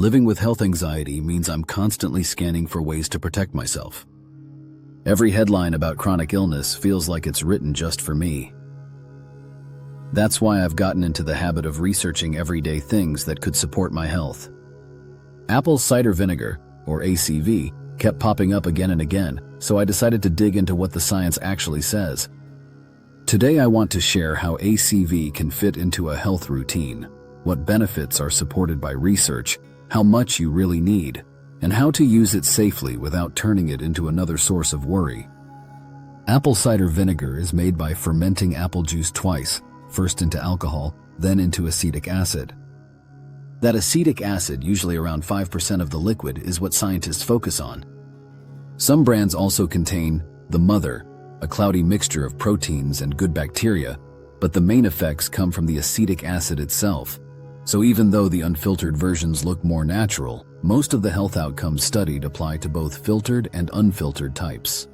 Living with health anxiety means I'm constantly scanning for ways to protect myself. Every headline about chronic illness feels like it's written just for me. That's why I've gotten into the habit of researching everyday things that could support my health. Apple cider vinegar, or ACV, kept popping up again and again, so I decided to dig into what the science actually says. Today I want to share how ACV can fit into a health routine, what benefits are supported by research, how much you really need, and how to use it safely without turning it into another source of worry. Apple cider vinegar is made by fermenting apple juice twice, first into alcohol, then into acetic acid. That acetic acid, usually around 5% of the liquid, is what scientists focus on. Some brands also contain the mother, a cloudy mixture of proteins and good bacteria, but the main effects come from the acetic acid itself. So even though the unfiltered versions look more natural, most of the health outcomes studied apply to both filtered and unfiltered types.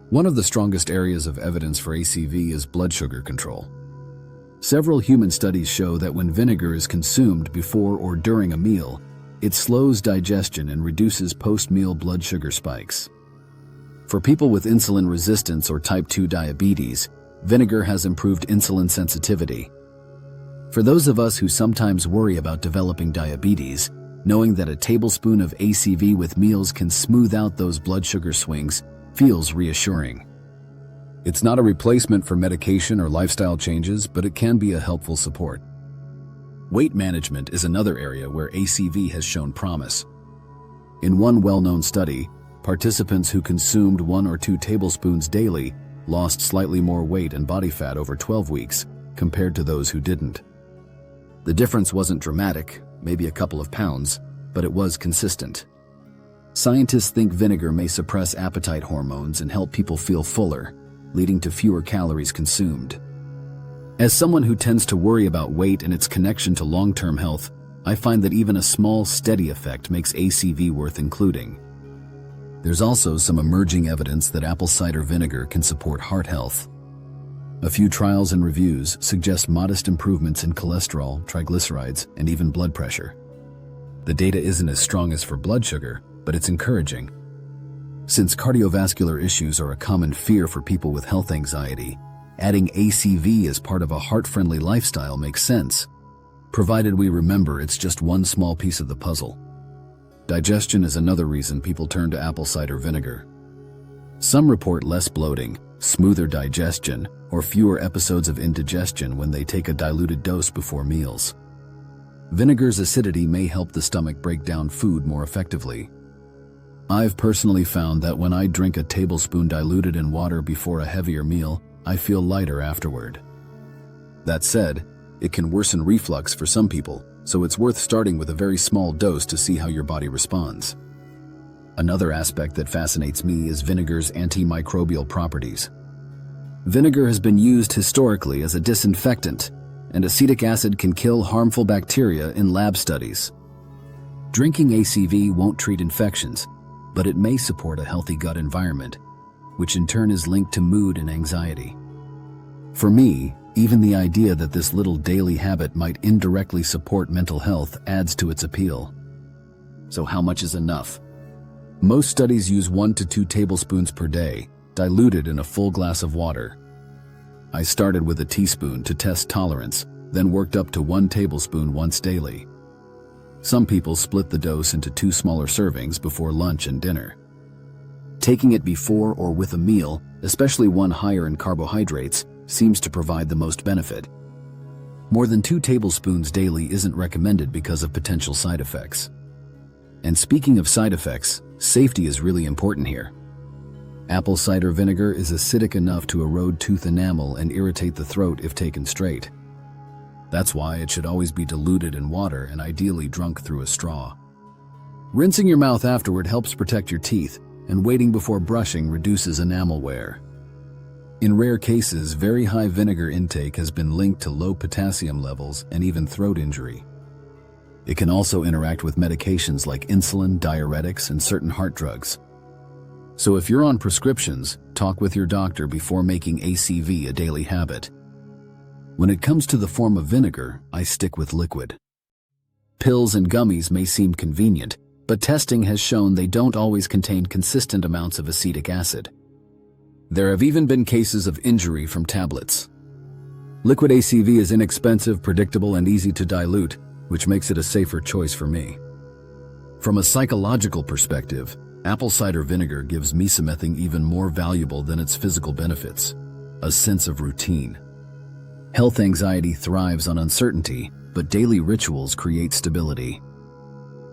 One of the strongest areas of evidence for ACV is blood sugar control. Several human studies show that when vinegar is consumed before or during a meal, it slows digestion and reduces post-meal blood sugar spikes. For people with insulin resistance or type 2 diabetes, vinegar has improved insulin sensitivity. For those of us who sometimes worry about developing diabetes, knowing that a tablespoon of ACV with meals can smooth out those blood sugar swings feels reassuring. It's not a replacement for medication or lifestyle changes, but it can be a helpful support. Weight management is another area where ACV has shown promise. In one well-known study, participants who consumed 1 or 2 tablespoons daily lost slightly more weight and body fat over 12 weeks compared to those who didn't. The difference wasn't dramatic, maybe a couple of pounds, but it was consistent. Scientists think vinegar may suppress appetite hormones and help people feel fuller, leading to fewer calories consumed. As someone who tends to worry about weight and its connection to long-term health, I find that even a small, steady effect makes ACV worth including. There's also some emerging evidence that apple cider vinegar can support heart health. A few trials and reviews suggest modest improvements in cholesterol, triglycerides, and even blood pressure. The data isn't as strong as for blood sugar, but it's encouraging. Since cardiovascular issues are a common fear for people with health anxiety, adding ACV as part of a heart-friendly lifestyle makes sense, provided we remember it's just one small piece of the puzzle. Digestion is another reason people turn to apple cider vinegar. Some report less bloating, smoother digestion, or fewer episodes of indigestion when they take a diluted dose before meals. Vinegar's acidity may help the stomach break down food more effectively. I've personally found that when I drink a tablespoon diluted in water before a heavier meal, I feel lighter afterward. That said, it can worsen reflux for some people, so it's worth starting with a very small dose to see how your body responds. Another aspect that fascinates me is vinegar's antimicrobial properties. Vinegar has been used historically as a disinfectant, and acetic acid can kill harmful bacteria in lab studies. Drinking ACV won't treat infections, but it may support a healthy gut environment, which in turn is linked to mood and anxiety. For me, even the idea that this little daily habit might indirectly support mental health adds to its appeal. So how much is enough? Most studies use 1 to 2 tablespoons per day, diluted in a full glass of water. I started with a teaspoon to test tolerance, then worked up to 1 tablespoon once daily. Some people split the dose into 2 smaller servings before lunch and dinner. Taking it before or with a meal, especially one higher in carbohydrates, seems to provide the most benefit. More than 2 tablespoons daily isn't recommended because of potential side effects. And speaking of side effects, safety is really important here. Apple cider vinegar is acidic enough to erode tooth enamel and irritate the throat if taken straight. That's why it should always be diluted in water and ideally drunk through a straw. Rinsing your mouth afterward helps protect your teeth, and waiting before brushing reduces enamel wear. In rare cases, very high vinegar intake has been linked to low potassium levels and even throat injury. It can also interact with medications like insulin, diuretics, and certain heart drugs. So if you're on prescriptions, talk with your doctor before making ACV a daily habit. When it comes to the form of vinegar, I stick with liquid. Pills and gummies may seem convenient, but testing has shown they don't always contain consistent amounts of acetic acid. There have even been cases of injury from tablets. Liquid ACV is inexpensive, predictable, and easy to dilute, which makes it a safer choice for me. From a psychological perspective, apple cider vinegar gives me something even more valuable than its physical benefits: a sense of routine. Health anxiety thrives on uncertainty, but daily rituals create stability.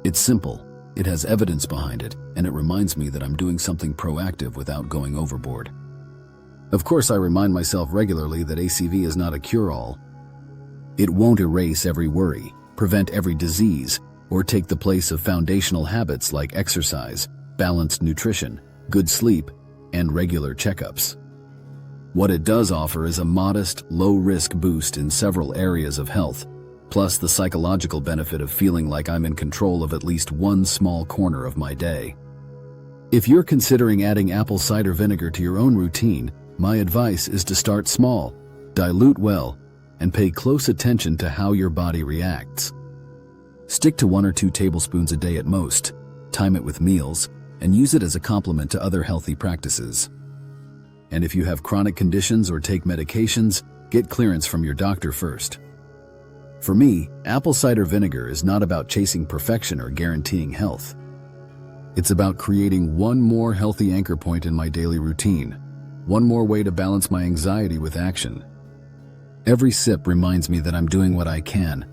It's simple, it has evidence behind it, and it reminds me that I'm doing something proactive without going overboard. Of course, I remind myself regularly that ACV is not a cure-all. It won't erase every worry, prevent every disease, or take the place of foundational habits like exercise, balanced nutrition, good sleep, and regular checkups. What it does offer is a modest, low-risk boost in several areas of health, plus the psychological benefit of feeling like I'm in control of at least one small corner of my day. If you're considering adding apple cider vinegar to your own routine, my advice is to start small, dilute well, and pay close attention to how your body reacts. Stick to 1 or 2 tablespoons a day at most, time it with meals, and use it as a complement to other healthy practices. And if you have chronic conditions or take medications, get clearance from your doctor first. For me, apple cider vinegar is not about chasing perfection or guaranteeing health. It's about creating one more healthy anchor point in my daily routine, one more way to balance my anxiety with action. Every sip reminds me that I'm doing what I can,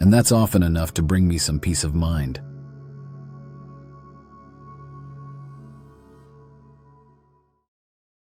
and that's often enough to bring me some peace of mind.